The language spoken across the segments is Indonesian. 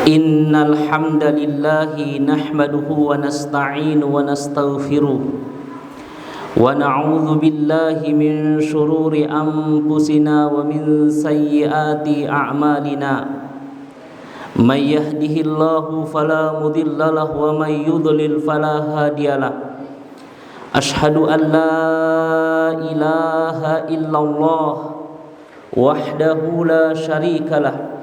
Innal hamdalillahi nahmaduhu wa nasta'inu wa nastaghfiruh wa na'udzu billahi min shururi anfusina wa min sayyiati a'malina. May yahdihillahu fala mudilla lahu wa may yudlil fala hadiyalah. Ashhadu an la ilaha illallah wahdahu la syarikalah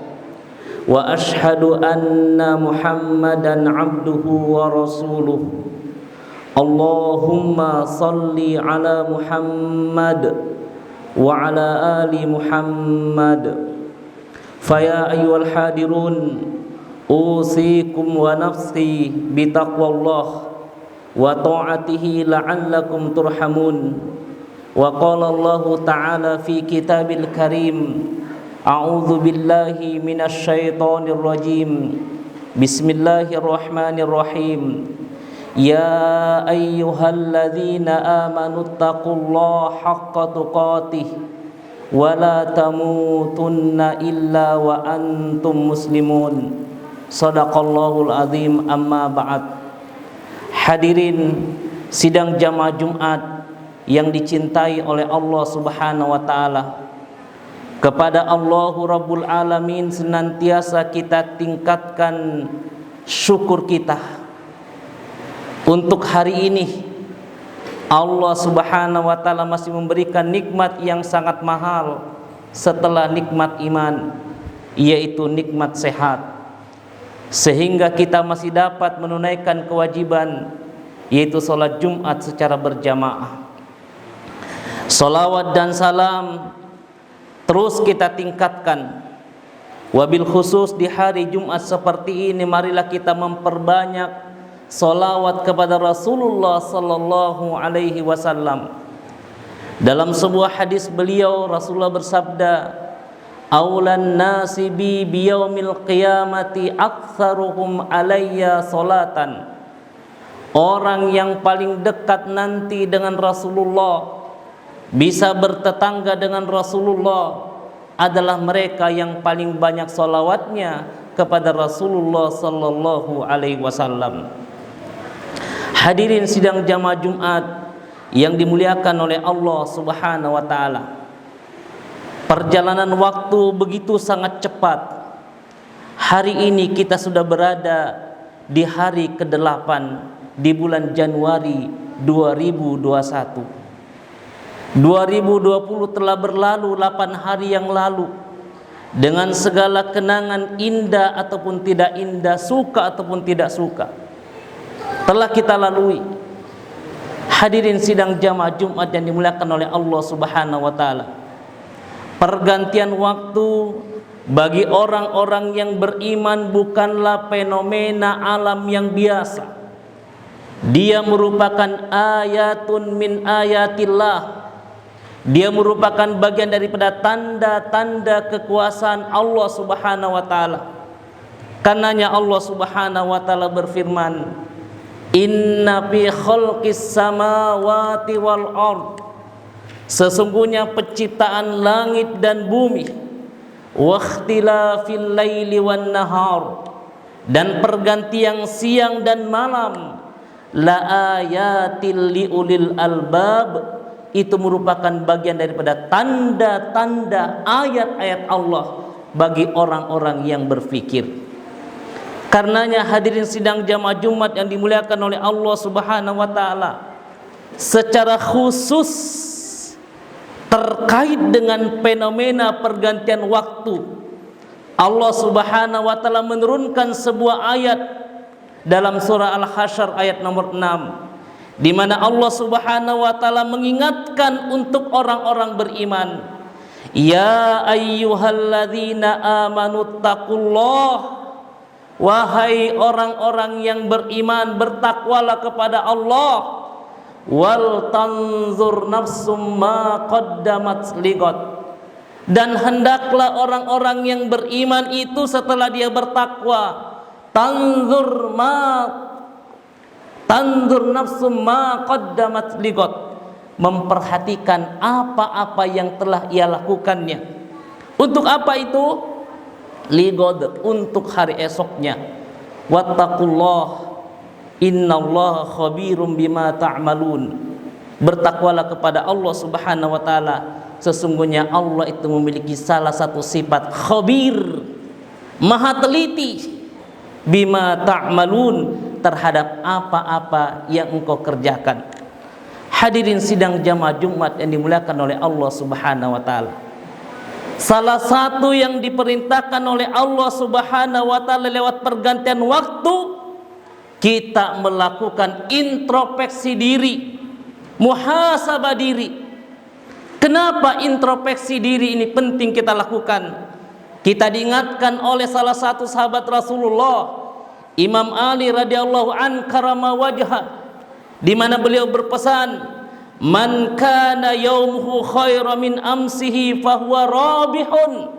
wa ashhadu anna Muhammadan abduhu wa rasuluh. Allahumma salli ala Muhammad wa ala ali Muhammad. Faya ayyuhal hadirun, usikum wa nafsi bitaqwallah wa ta'atihi la'allakum turhamun. Wa qala Allah ta'ala fi kitabil karim, a'udzu billahi minasy syaithanir rajim. Bismillahirrahmanirrahim. Ya ayyuhalladzina amanu taqullaha haqqa tuqatih wa la tamutunna illa wa antum muslimun. Shadaqallahul azim. Amma ba'd. Hadirin sidang jamaah Jumat yang dicintai oleh Allah Subhanahu wa taala. Kepada Allahu Rabbul Alamin senantiasa kita tingkatkan syukur kita. Untuk hari ini Allah Subhanahu wa taala masih memberikan nikmat yang sangat mahal setelah nikmat iman, yaitu nikmat sehat. Sehingga kita masih dapat menunaikan kewajiban, yaitu sholat Jumat secara berjamaah. Salawat dan salam terus kita tingkatkan. Wabil khusus di hari Jumat seperti ini, marilah kita memperbanyak salawat kepada Rasulullah sallallahu alaihi wasallam. Dalam sebuah hadis beliau, Rasulullah bersabda, "Aulan nasi bi biyaumil qiyamati aktsaruhum alayya salatan." Orang yang paling dekat nanti dengan Rasulullah, bisa bertetangga dengan Rasulullah, adalah mereka yang paling banyak salawatnya kepada Rasulullah sallallahu alaihi wasallam. Hadirin sidang jamaah Jumat yang dimuliakan oleh Allah Subhanahu wa taala. Perjalanan waktu begitu sangat cepat. Hari ini kita sudah berada di hari ke-8 di bulan Januari 2021. 2020 telah berlalu 8 hari yang lalu dengan segala kenangan indah ataupun tidak indah, suka ataupun tidak suka, telah kita lalui. Hadirin sidang jamaah Jumat yang dimuliakan oleh Allah Subhanahu wa taala. Pergantian waktu bagi orang-orang yang beriman bukanlah fenomena alam yang biasa. Dia merupakan ayatun min ayatillah. Dia merupakan bagian daripada tanda-tanda kekuasaan Allah Subhanahu wa taala. Karenanya Allah Subhanahu wa taala berfirman, "Inna fi khalqis samawati wal ard." Sesungguhnya penciptaan langit dan bumi, wa ikhtilafil laili wan nahar, dan pergantian siang dan malam, la ayatil liulil albab, itu merupakan bagian daripada tanda-tanda ayat-ayat Allah bagi orang-orang yang berfikir. Karenanya hadirin sidang jamaah Jumat yang dimuliakan oleh Allah Subhanahu wa taala, secara khusus terkait dengan fenomena pergantian waktu, Allah Subhanahu wa taala menurunkan sebuah ayat dalam surah Al-Hasyr ayat nomor 6, di mana Allah Subhanahu wa taala mengingatkan untuk orang-orang beriman, "Ya ayyuhalladzina amanu taqullah." Wahai orang-orang yang beriman, bertakwalah kepada Allah. "Wal tanzur nafsum ma qaddamat ligat." Dan hendaklah orang-orang yang beriman itu setelah dia bertakwa, tanzur nafsum ma qaddamat ligat, memperhatikan apa-apa yang telah ia lakukannya. Untuk apa itu? ligod, untuk hari esoknya. Wattaqullah innallaha khabirum bima ta'malun. Bertakwalah kepada Allah Subhanahu wa taala, sesungguhnya Allah itu memiliki salah satu sifat khabir, maha teliti, bima ta'malun, terhadap apa-apa yang engkau kerjakan. Hadirin sidang jamaah Jumat yang dimuliakan oleh Allah Subhanahu wa taala, salah satu yang diperintahkan oleh Allah Subhanahu wa taala lewat pergantian waktu, kita melakukan introspeksi diri, muhasabah diri. Kenapa introspeksi diri ini penting kita lakukan? Kita diingatkan oleh salah satu sahabat Rasulullah, Imam Ali radhiyallahu an karama wajha, di mana beliau berpesan, man kana yaumuhu khairan min amsihi fahuwa rabihun.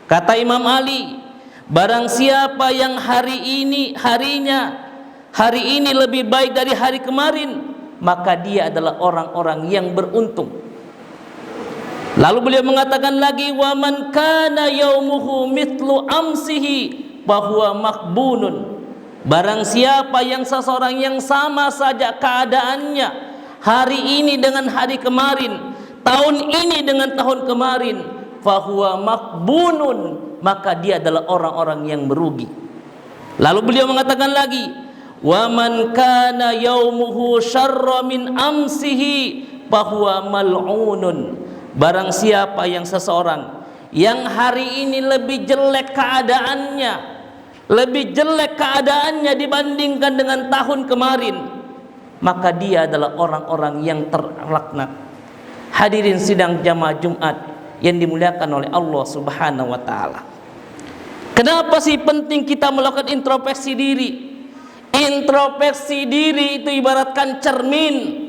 Kata Imam Ali, barang siapa yang hari ini lebih baik dari hari kemarin, maka dia adalah orang-orang yang beruntung. Lalu beliau mengatakan lagi, wa man kana yaumuhu mithlu amsihi fahuwa makbunun. Barang siapa yang seseorang yang sama saja keadaannya hari ini dengan hari kemarin, tahun ini dengan tahun kemarin, fahuwa makbunun, maka dia adalah orang-orang yang merugi. Lalu beliau mengatakan lagi, wa man kana yaumuhu syarra min amsihi fahuwa mal'unun. Barang siapa yang seseorang yang hari ini lebih jelek keadaannya, dibandingkan dengan tahun kemarin, maka dia adalah orang-orang yang terlaknat. Hadirin sidang jamaah Jumat yang dimuliakan oleh Allah Subhanahu wa taala, kenapa sih penting kita melakukan introspeksi diri? Introspeksi diri itu ibaratkan cermin.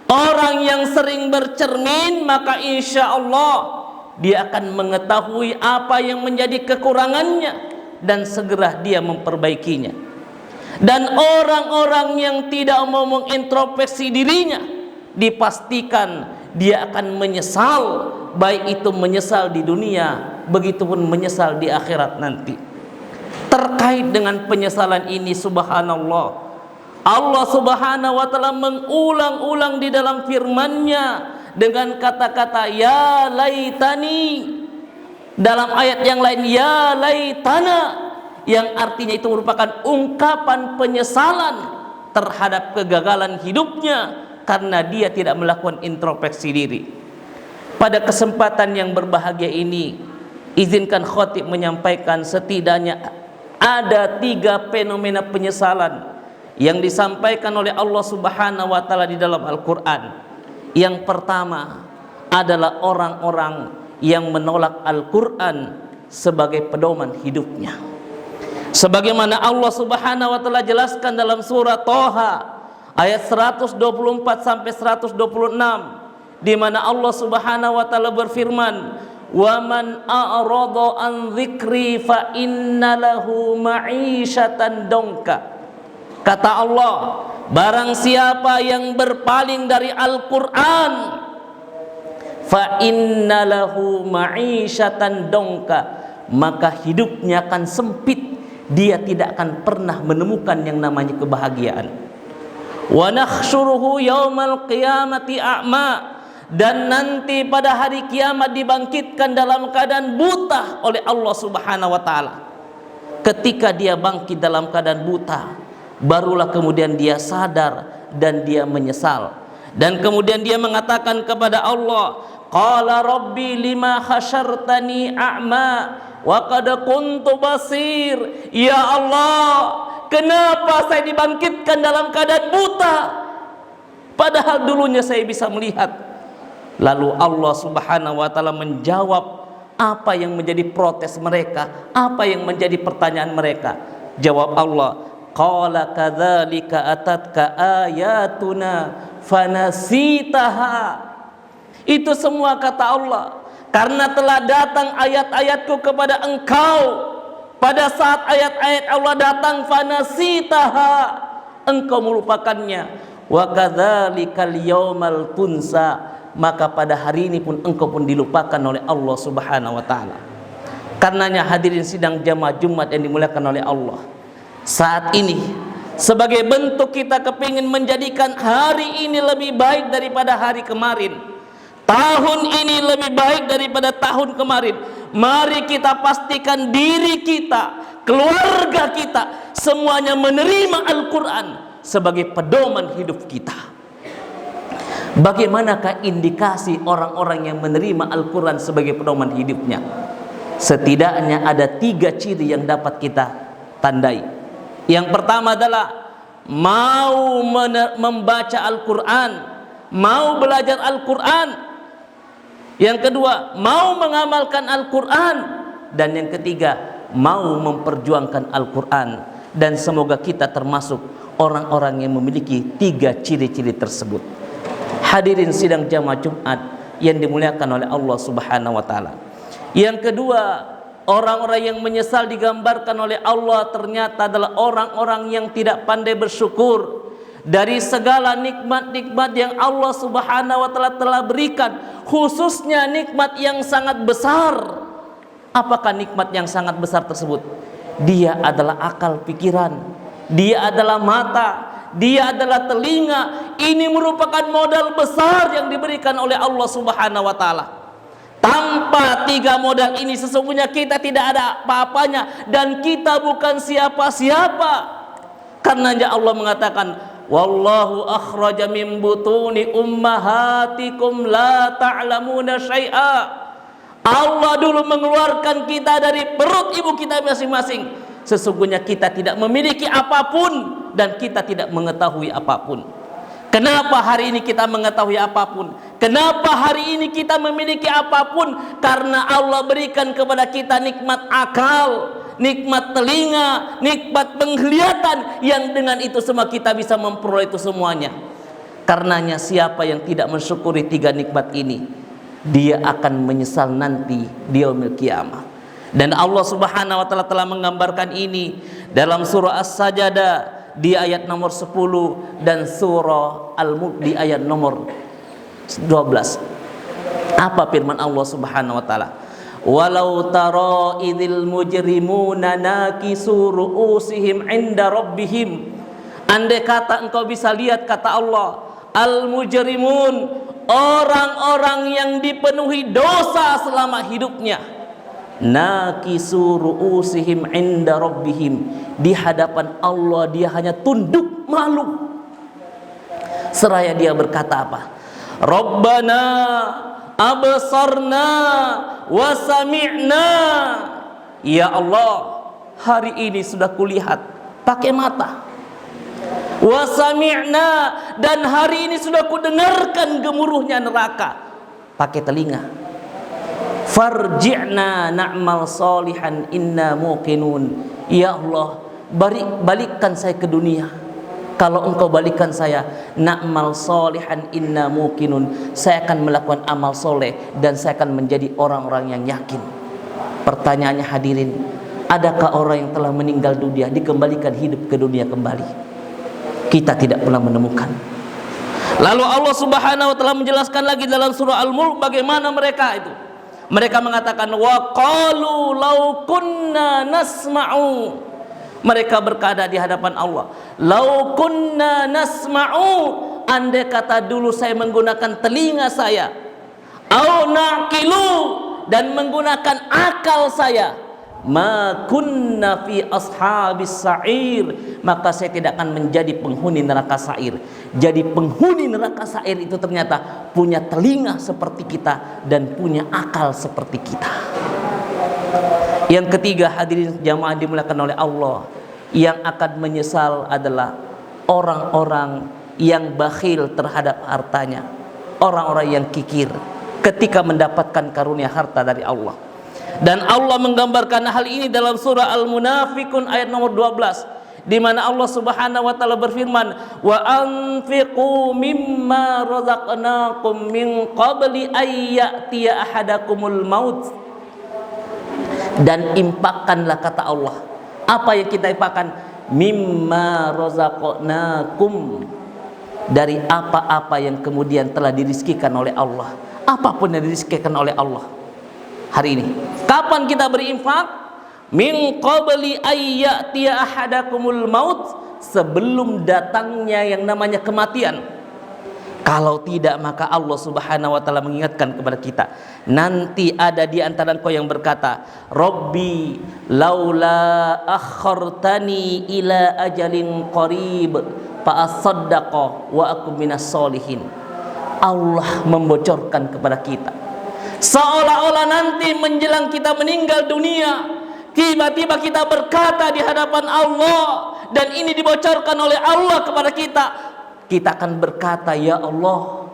Orang yang sering bercermin, maka insya Allah dia akan mengetahui apa yang menjadi kekurangannya dan segera dia memperbaikinya. Dan orang-orang yang tidak mau mengintrospeksi dirinya, dipastikan dia akan menyesal, baik itu menyesal di dunia, begitupun menyesal di akhirat nanti. Terkait dengan penyesalan ini, subhanallah, Allah Subhanahu wa taala mengulang-ulang di dalam firman-Nya dengan kata-kata ya laitani. Dalam ayat yang lain ya laitana, yang artinya itu merupakan ungkapan penyesalan terhadap kegagalan hidupnya karena dia tidak melakukan introspeksi diri. Pada kesempatan yang berbahagia ini, izinkan khatib menyampaikan setidaknya ada 3 fenomena penyesalan yang disampaikan oleh Allah Subhanahu wa taala di dalam Al-Qur'an. Yang pertama adalah orang-orang yang menolak Al-Qur'an sebagai pedoman hidupnya. Sebagaimana Allah Subhanahu wa taala jelaskan dalam surah Thaha ayat 124 sampai 126, di mana Allah Subhanahu wa taala berfirman, "Wa man a'rada an dzikri fa inna lahu ma'isyatan dongka." Kata Allah, barang siapa yang berpaling dari Al-Qur'an, fa inna lahu ma'isyatan dongka, maka hidupnya akan sempit, dia tidak akan pernah menemukan yang namanya kebahagiaan. Wa nakhsyuruhu yaumal qiyamati a'ma, dan nanti pada hari kiamat dibangkitkan dalam keadaan buta oleh Allah Subhanahu wa taala. Ketika dia bangkit dalam keadaan buta, barulah kemudian dia sadar dan dia menyesal. Dan kemudian dia mengatakan kepada Allah, qala rabbi lima hasyartani a'ma wa qad kuntu basir. Ya Allah, kenapa saya dibangkitkan dalam keadaan buta, padahal dulunya saya bisa melihat? Lalu Allah Subhanahu wa taala menjawab apa yang menjadi protes mereka, apa yang menjadi pertanyaan mereka. Jawab Allah, qala kadzalika atatka ayatuna fanasitaha. Itu semua kata Allah karena telah datang ayat-ayatku kepada engkau. Pada saat ayat-ayat Allah datang, fanasitaha, engkau melupakannya. Wa kadzalikal yaumal tunsa, maka pada hari ini pun engkau pun dilupakan oleh Allah Subhanahu wa taala. Karenanya hadirin sidang jamaah Jumat yang dimuliakan oleh Allah, saat ini sebagai bentuk kita kepingin menjadikan hari ini lebih baik daripada hari kemarin, tahun ini lebih baik daripada tahun kemarin, mari kita pastikan diri kita, keluarga kita, semuanya menerima Al-Quran sebagai pedoman hidup kita. Bagaimanakah indikasi orang-orang yang menerima Al-Quran sebagai pedoman hidupnya? Setidaknya ada 3 ciri yang dapat kita tandai. Yang pertama adalah mau membaca Al-Quran, mau belajar Al-Quran. Yang kedua, mau mengamalkan Al-Quran. Dan yang ketiga, mau memperjuangkan Al-Quran. Dan semoga kita termasuk orang-orang yang memiliki 3 ciri-ciri tersebut. Hadirin sidang jamaah Jumat yang dimuliakan oleh Allah Subhanahu wa taala. Yang kedua, orang-orang yang menyesal digambarkan oleh Allah ternyata adalah orang-orang yang tidak pandai bersyukur dari segala nikmat-nikmat yang Allah Subhanahu wa taala telah berikan, khususnya nikmat yang sangat besar. Apakah nikmat yang sangat besar tersebut? Dia adalah akal pikiran, dia adalah mata, dia adalah telinga. Ini merupakan modal besar yang diberikan oleh Allah Subhanahu wa taala. Tanpa 3 modal ini sesungguhnya kita tidak ada apa-apanya dan kita bukan siapa-siapa. Karenanya Allah mengatakan, wallahu akhraja min butuni ummahatikum la ta'lamuna syai'a. Allah dulu mengeluarkan kita dari perut ibu kita masing-masing. Sesungguhnya kita tidak memiliki apapun dan kita tidak mengetahui apapun. Kenapa hari ini kita mengetahui apapun? Kenapa hari ini kita memiliki apapun? Karena Allah berikan kepada kita nikmat akal, nikmat telinga, nikmat penglihatan, yang dengan itu semua kita bisa memperoleh itu semuanya. Karenanya siapa yang tidak mensyukuri 3 nikmat ini, dia akan menyesal nanti di yaumil qiyamah. Dan Allah Subhanahu wa taala telah menggambarkan ini dalam surah As-Sajdah di ayat nomor 10 dan surah Al-Mulk di ayat nomor 12. Apa firman Allah Subhanahu wa taala? Walau tara idzil mujrimuna nakisu ru'usihim 'inda rabbihim. Andai kata engkau bisa lihat, kata Allah, al-mujrimun, orang-orang yang dipenuhi dosa selama hidupnya, nakisu ru'usihim 'inda rabbihim, di hadapan Allah dia hanya tunduk malu. Seraya dia berkata apa? Rabbana absarna wa sami'na. Ya Allah, hari ini sudah kulihat pakai mata. Wa sami'na, dan hari ini sudah kudengarkan gemuruhnya neraka pakai telinga. Farji'na na'mal salihan inna muqinun. Ya Allah, balikkan saya ke dunia. Kalau engkau balikkan saya, na'mal salihan inna muqinun, saya akan melakukan amal soleh dan saya akan menjadi orang-orang yang yakin. Pertanyaannya hadirin, adakah orang yang telah meninggal dunia dikembalikan hidup ke dunia kembali? Kita tidak pernah menemukan. Lalu Allah Subhanahu wa taala menjelaskan lagi dalam surah Al-Mulk bagaimana mereka itu. Mereka mengatakan wa qalu law kunna nasma'u. Mereka berkata di hadapan Allah, law kunna nasma'u, andai kata dulu saya menggunakan telinga saya, au naqilu, dan menggunakan akal saya, ma kunna fi ashabis sa'ir, maka saya tidak akan menjadi penghuni neraka sa'ir. Jadi penghuni neraka sa'ir itu ternyata punya telinga seperti kita dan punya akal seperti kita. Yang ketiga, hadirin jamaah dimuliakan oleh Allah, yang akan menyesal adalah orang-orang yang bakhil terhadap hartanya, orang-orang yang kikir ketika mendapatkan karunia harta dari Allah. Dan Allah menggambarkan hal ini dalam surah Al-Munafiqun ayat nomor 12, di mana Allah Subhanahu wa taala berfirman, wa anfiqu mimma razaqnakum min qabli ay ya'tiya ahadakumul maut. Dan impakkanlah, kata Allah, apa yang kita infakkan, mimma razaqnakum, dari apa-apa yang kemudian telah dirizkikan oleh Allah. Apapun yang dirizkikan oleh Allah hari ini, Kapan kita berinfak? Min qabli ayyatiya ahadakumul maut, sebelum datangnya yang namanya kematian. Kalau tidak, maka Allah Subhanahu wa taala mengingatkan kepada kita, nanti ada di antara engkau yang berkata, Rabbi laula akhartani ila ajalin qarib fa asaddaqa wa akum minas solihin. Allah membocorkan kepada kita, seolah-olah nanti menjelang kita meninggal dunia, tiba-tiba kita berkata di hadapan Allah, dan ini dibocorkan oleh Allah kepada kita. Kita akan berkata, ya Allah,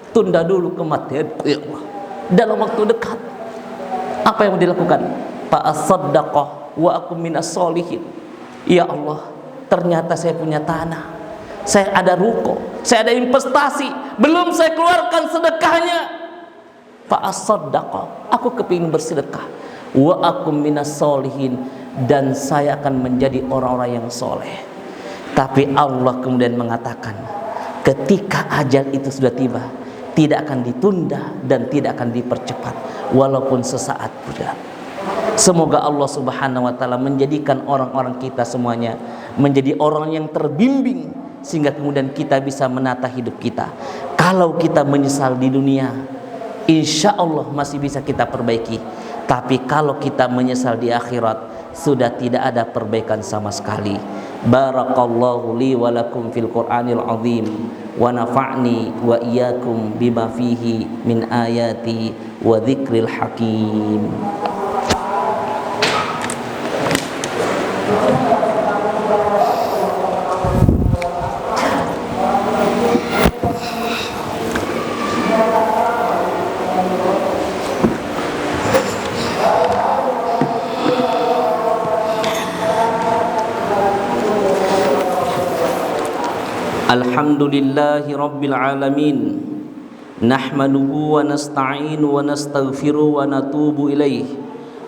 tunda dulu kematianku ya Allah, dalam waktu dekat. Apa yang dilakukan? Fa asaddaqah wa akum minas solihin. Ya Allah, ternyata saya punya tanah, saya ada ruko, saya ada investasi, belum saya keluarkan sedekahnya. Fa asaddaqah, aku kepingin bersedekah. Wa akum minas solihin, dan saya akan menjadi orang-orang yang soleh. Tapi Allah kemudian mengatakan, ketika ajal itu sudah tiba, tidak akan ditunda dan tidak akan dipercepat, walaupun sesaat pula. Semoga Allah Subhanahu wa taala menjadikan orang-orang kita semuanya menjadi orang yang terbimbing, sehingga kemudian kita bisa menata hidup kita. Kalau kita menyesal di dunia, insya Allah masih bisa kita perbaiki. Tapi kalau kita menyesal di akhirat, sudah tidak ada perbaikan sama sekali. Barakallahu li wa lakum fil Qur'anil azim, wa nafa'ni wa iyyakum bima fihi min ayati wa dzikril hakim. Alhamdulillahi rabbil alamin, nahmaduhu wa nasta'inu wa nastaghfiru wa natubu ilaih,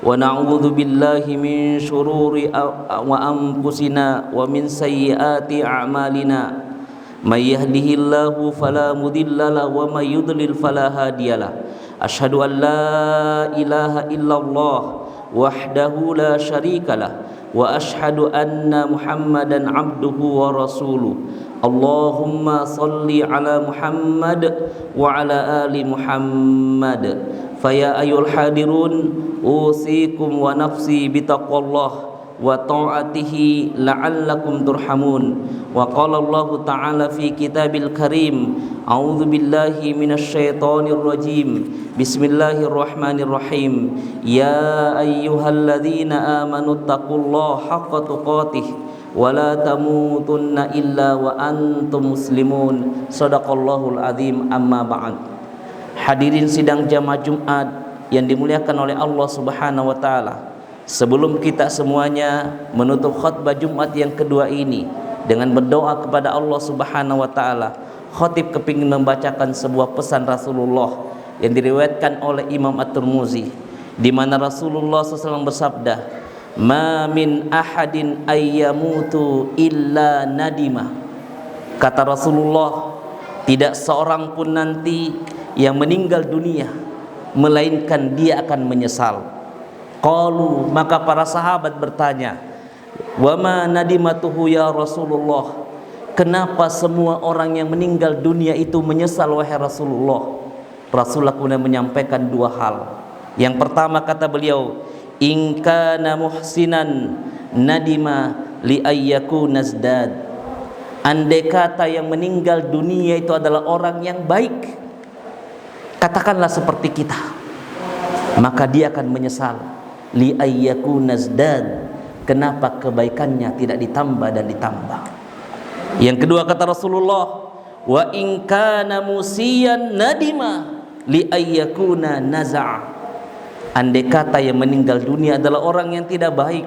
wa na'udzu billahi min syururi wa anfusina wa min sayyiati a'malina. May yahdihillahu fala mudilla lahu wa may yudlil fala hadiyalah. Asyhadu an la ilaha illallah wahdahu la syarikalah, wa asyhadu anna Muhammadan abduhu wa rasuluh. Allahumma salli ala Muhammad wa ala ali Muhammad. Faya ayyuhal hadirun, usikum wa nafsi bitaqwallah wa ta'atihi la'allakum turhamun. Wa qala Allah ta'ala fi kitabil karim, a'udzu billahi minasy syaithanir rajim. Bismillahirrahmanirrahim. Ya ayyuhalladzina amanu taqullaha haqqa tuqatih wa la tamutunna illa wa antum muslimun. Shadaqallahul azim. Amma ba'd. Hadirin sidang jamaah Jumat yang dimuliakan oleh Allah Subhanahu wa taala, sebelum kita semuanya menutup khutbah Jumat yang kedua ini dengan berdoa kepada Allah Subhanahu wa taala, khatib kepingin membacakan sebuah pesan Rasulullah yang diriwayatkan oleh Imam At-Tirmizi, di mana Rasulullah SAW bersabda, "Ma min ahadin ayyamutu illa nadima." Kata Rasulullah, tidak seorang pun nanti yang meninggal dunia melainkan dia akan menyesal. Qalu, maka para sahabat bertanya, "Wa ma nadimatuhu ya Rasulullah?" Kenapa semua orang yang meninggal dunia itu menyesal wahai Rasulullah? Rasulullah kemudian menyampaikan dua hal. Yang pertama kata beliau, "In kana muhsinan nadima li ayyakuna nazdad." Andai kata yang meninggal dunia itu adalah orang yang baik, katakanlah seperti kita, maka dia akan menyesal. Li ayyakuna nazdad, kenapa kebaikannya tidak ditambah dan ditambah. Yang kedua kata Rasulullah, wa in kana musiyan nadima li ayyakuna naza'a. Andai kata yang meninggal dunia adalah orang yang tidak baik,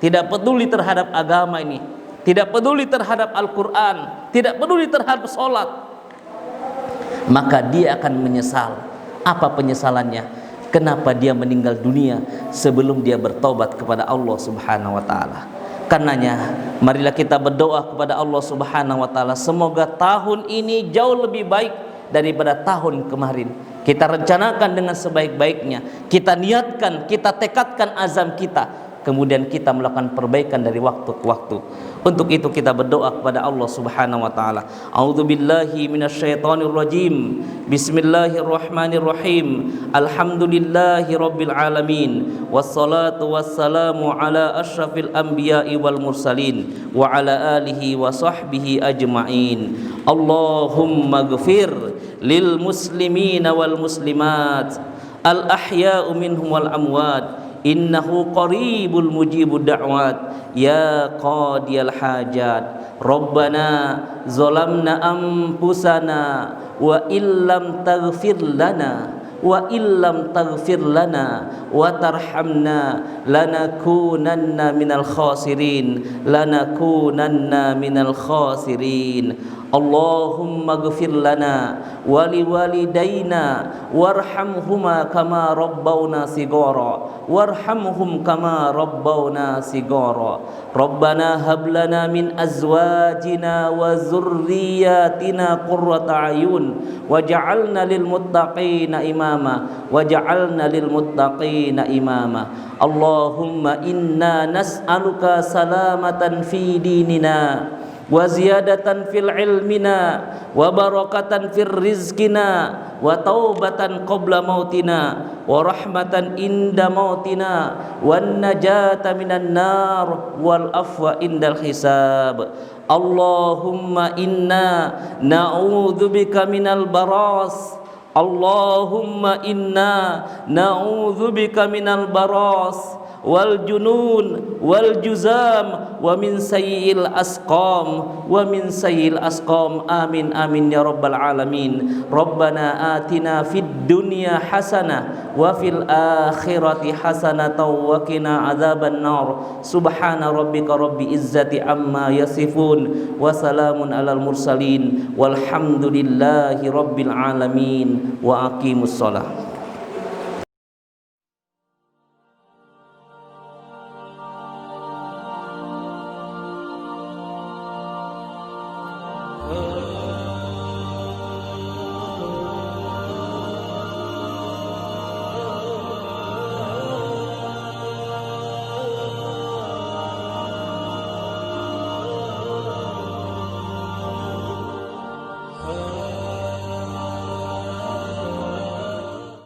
tidak peduli terhadap agama ini, tidak peduli terhadap Al-Quran, tidak peduli terhadap sholat, maka dia akan menyesal. Apa penyesalannya? Kenapa dia meninggal dunia sebelum dia bertobat kepada Allah Subhanahu wa taala? Karenanya marilah kita berdoa kepada Allah Subhanahu wa taala, semoga tahun ini jauh lebih baik daripada tahun kemarin. Kita rencanakan dengan sebaik-baiknya, kita niatkan, kita tekadkan azam kita, kemudian kita melakukan perbaikan dari waktu ke waktu. Untuk itu kita berdoa kepada Allah Subhanahu wa taala. A'udzubillahi minasyaitonir rajim. Bismillahirrahmanirrahim. Alhamdulillahirabbil alamin. Wassalatu wassalamu ala asyrafil anbiya'i wal mursalin wa ala alihi wa sahbihi ajma'in. Allahumma ighfir lil muslimina wal muslimat al ahya'u minhum wal amwat innahu qaribul mujibud da'wat ya qadiyal hajat. Rabbana zalamna anfusana wa illam taghfir lana wa illam taghfir lana wa tarhamna lanakunanna minal khasirin Allahumma ighfir lana wa liwalidayna warhamhuma kama rabbawna sigara Rabbana hab lana min azwajina wa zurriyyatina qurrata ayun waj'alna lil muttaqina imama Allahumma inna nas'aluka salamatan fi dinina wa ziyadatan fil ilmina wa barakatan fir rizqina wa taubatan qabla mautina wa rahmatan inda mautina wan najata minan nar wal afwa indal hisab. Allahumma inna na'udzubika minal baras Allahumma inna na'udzubika minal baras wal junun wal juzam wa min sayyi'il asqam amin amin ya rabbal alamin. Rabbana atina fid dunya hasanah wa fil akhirati hasanatan wa qina adzaban nar. Subhana rabbika rabbil izzati amma yasifun wa salamun alal mursalin walhamdulillahi rabbil alamin wa aqimus shalah.